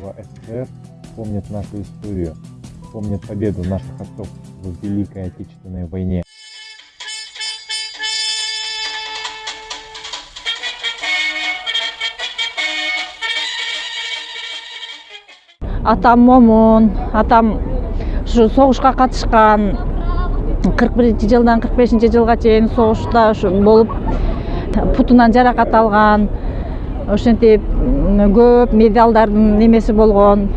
Советского СССР помнят нашу историю, помнят победу наших отцов в Великой Отечественной войне. Атам момун, атам ушу согушка катышкан, 41-жылдан 45-жылга чейин согушта болуп путунан жаракат алган. Ошентип көп медалдардын немеси болгон.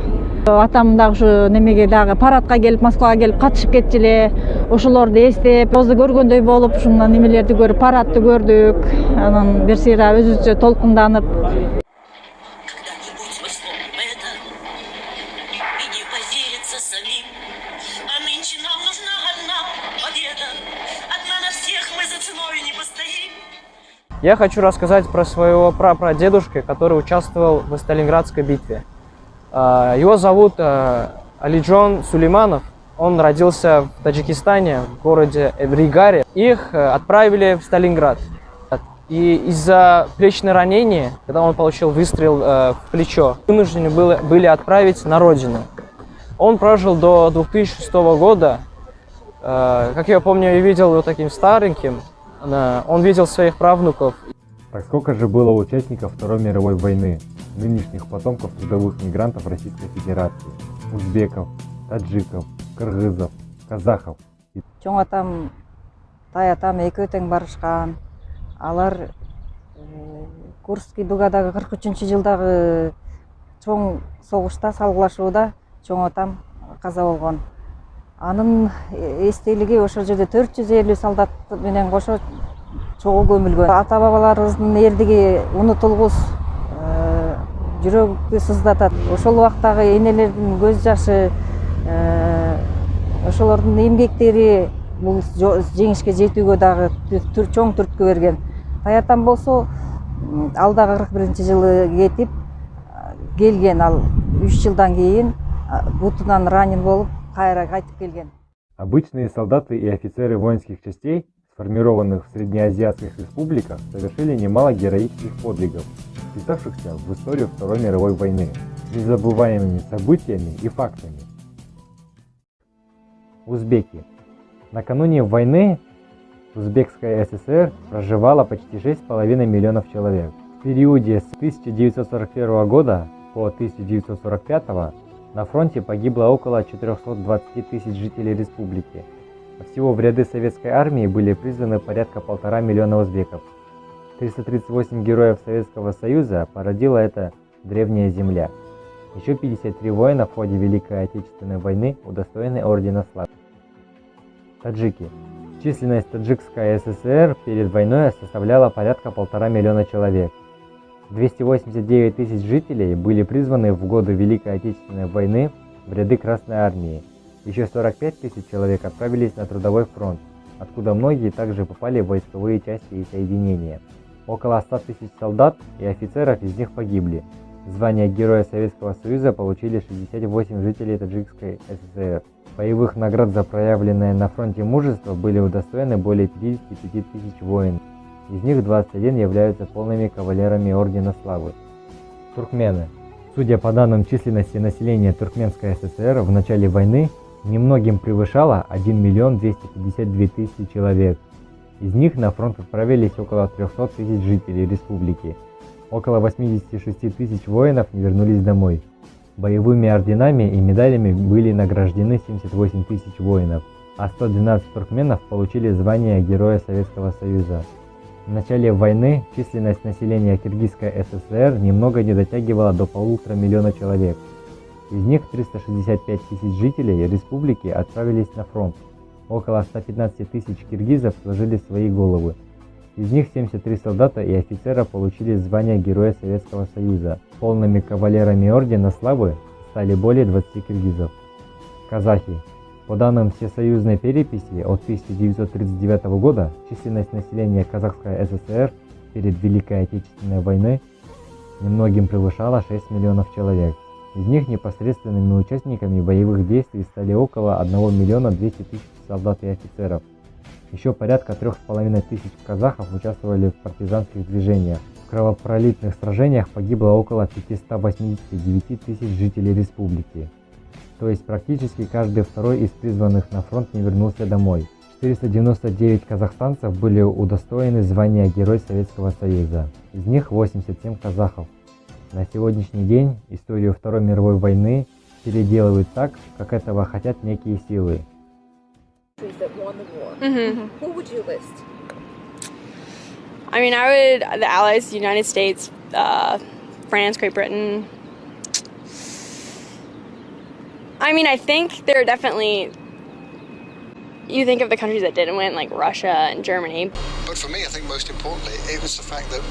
Атам дагы ушу немеге дагы парадка келип, Москвага келип катышып кетчү эле. Ошолорду эстеп, өзү көргөндөй болуп, ушундан немелерди көрүп, парадты көрдүк. Анан бир сыйра өзүбүзчө толкунданып. Я хочу рассказать про своего прапрадедушку, который участвовал в Сталинградской битве. Его зовут Алиджон Сулейманов. Он родился в Таджикистане, в городе Эвригаре. Их отправили в Сталинград. И из-за плечного ранения, когда он получил выстрел в плечо, вынуждены были отправить на родину. Он прожил до 2006 года. Как я помню, я видел его таким стареньким. Он видел своих правнуков. Так сколько же было участников Второй мировой войны, нынешних потомков трудовых мигрантов Российской Федерации, узбеков, таджиков, кыргызов, казахов? Чоң атам, тай атам экөө тең барышкан. Алар Курский дугадагы 43-жылдагы чоң согушта, салгылашууда чоң атам каза болгон. Анын эстелиги ошол жерде 450 солдат менен кошо чогуу көмүлгөн. Ата бабаларыбыздын эрдиги унутулгус, жүрөгү сыздатат. Ошол убактагы энелердин көз жашы, ошолордун эмгектери бул жеңишке жетүүгө дагы чоң түрткү берген. Таятам болсо ал дагы 41-жылы кетип келген, ал 3 жылдан кийин бутунан ранен болуп кайра кайтып келген. Обычные солдаты и офицеры воинских частей, сформированных в среднеазиатских республиках, совершили немало героических подвигов, вписавшихся в историю Второй мировой войны, с незабываемыми событиями и фактами. Узбеки. Накануне войны Узбекская ССР проживало почти 6,5 миллионов человек. В периоде с 1941 года по 1945 на фронте погибло около 420 тысяч жителей республики. А всего в ряды советской армии были призваны порядка 1,5 миллиона узбеков. 338 героев Советского Союза породила эта древняя земля. Еще 53 воина в ходе Великой Отечественной войны удостоены Ордена Славы. Таджики. Численность Таджикской ССР перед войной составляла порядка 1,5 миллиона человек. 289 тысяч жителей были призваны в годы Великой Отечественной войны в ряды Красной Армии. Еще 45 тысяч человек отправились на трудовой фронт, откуда многие также попали в войсковые части и соединения. Около 100 тысяч солдат и офицеров из них погибли. Звание Героя Советского Союза получили 68 жителей Таджикской ССР. Боевых наград за проявленное на фронте мужество были удостоены более 55 тысяч воинов. Из них 21 являются полными кавалерами Ордена Славы. Туркмены. Судя по данным численности населения Туркменской ССР в начале войны, немногим превышало 1 миллион 252 тысячи человек. Из них на фронт отправились около 300 тысяч жителей республики. Около 86 тысяч воинов не вернулись домой. Боевыми орденами и медалями были награждены 78 тысяч воинов, а 112 туркменов получили звание Героя Советского Союза. В начале войны численность населения Киргизской ССР немного не дотягивала до 1,5 миллиона человек. Из них 365 тысяч жителей республики отправились на фронт. Около 115 тысяч киргизов сложили свои головы. Из них 73 солдата и офицера получили звание Героя Советского Союза. Полными кавалерами Ордена Славы стали более 20 киргизов. Казахи. По данным Всесоюзной переписи от 1939 года, численность населения Казахской ССР перед Великой Отечественной войной немногим превышала 6 миллионов человек. Из них непосредственными участниками боевых действий стали около 1 миллиона 200 тысяч солдат и офицеров. Еще порядка 3,5 тысяч казахов участвовали в партизанских движениях. В кровопролитных сражениях погибло около 589 тысяч жителей республики. То есть практически каждый второй из призванных на фронт не вернулся домой. 499 казахстанцев были удостоены звания Герой Советского Союза. Из них 87 казахов. На сегодняшний день историю Второй мировой войны переделывают так, как этого хотят некие силы. Who would you list? I mean, I would, the Allies, United States, France, Great Britain. I mean, I think there are definitely, you think of the countries that didn't win, like Russia and Germany. But for me, I think most importantly, it was the fact that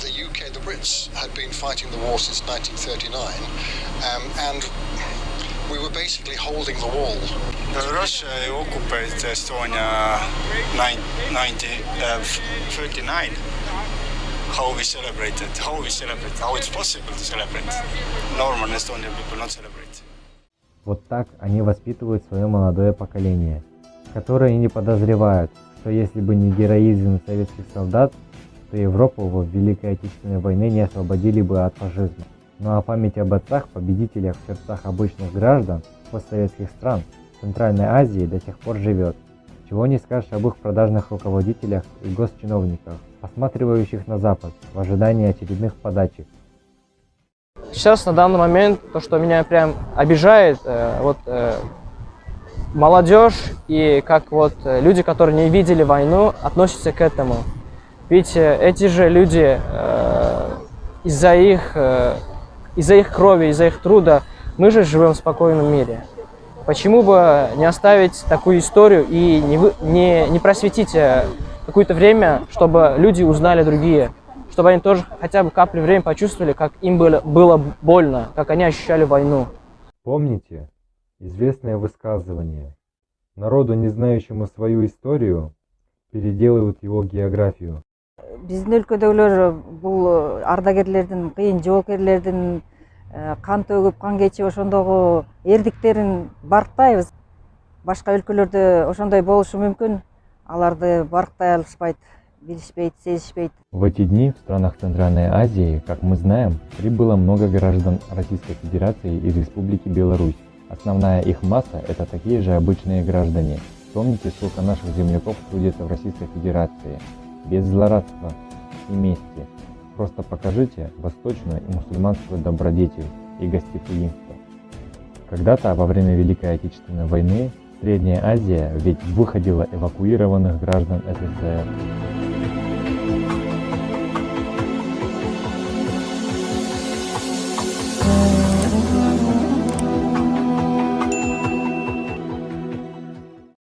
the UK, the Brits, had been fighting the war since 1939, and we were basically holding the wall. Russia occupied Estonia 1939. How we celebrate, how it's possible to celebrate. Normal Estonian people not celebrate. Вот так они воспитывают свое молодое поколение, которые не подозревают, что если бы не героизм советских солдат, то Европу в Великой Отечественной войне не освободили бы от фашизма. Ну а память об отцах-победителях в сердцах обычных граждан постсоветских стран Центральной Азии до сих пор живет. Чего не скажешь об их продажных руководителях и госчиновниках, посматривающих на Запад в ожидании очередных подачек. Сейчас, на данный момент, то, что меня прям обижает, молодежь и как люди, которые не видели войну, относятся к этому. Ведь эти же люди из-за их крови, из-за их труда, мы же живем в спокойном мире. Почему бы не оставить такую историю и не просветить какое-то время, чтобы люди узнали другие, чтобы они тоже хотя бы каплю времени почувствовали, как им было больно, как они ощущали войну. Помните известное высказывание: народу, не знающему свою историю, переделывают его географию. Биздин өлкөдөгүлөр бул ардагерлердин, кыйын жоокерлердин кан төгүп, кан кечип ошондогу эрдиктерин барктайбыз. Башка өлкөлөрдө ошондой болушу мүмкүн. Аларды барктай алышпайт, билишпейт, сезишпейт. В эти дни в странах Центральной Азии, как мы знаем, прибыло много граждан Российской Федерации и Республики Беларусь. Основная их масса – это такие же обычные граждане. Помните, сколько наших земляков трудится в Российской Федерации? Без злорадства и мести. Просто покажите восточную и мусульманскую добродетель и гостеприимство. Когда-то во время Великой Отечественной войны Средняя Азия ведь выходила эвакуированных граждан СССР.